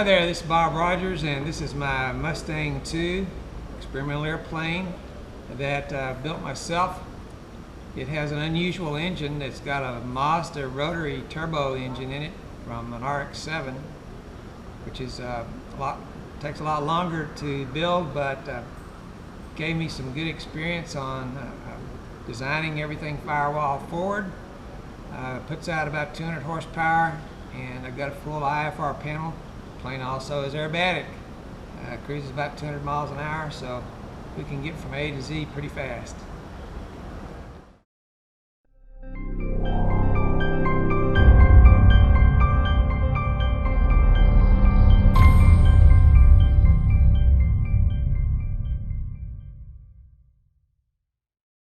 Hi there, this is Bob Rogers, and this is my Mustang II Experimental Airplane that I built myself. It has an unusual engine. It's got a Mazda rotary turbo engine in it from an RX-7, which is takes a lot longer to build, but gave me some good experience on designing everything firewall forward. Puts out about 200 horsepower, and I've got a full IFR panel. The plane also is aerobatic. Cruises about 200 miles an hour, so we can get from A to Z pretty fast.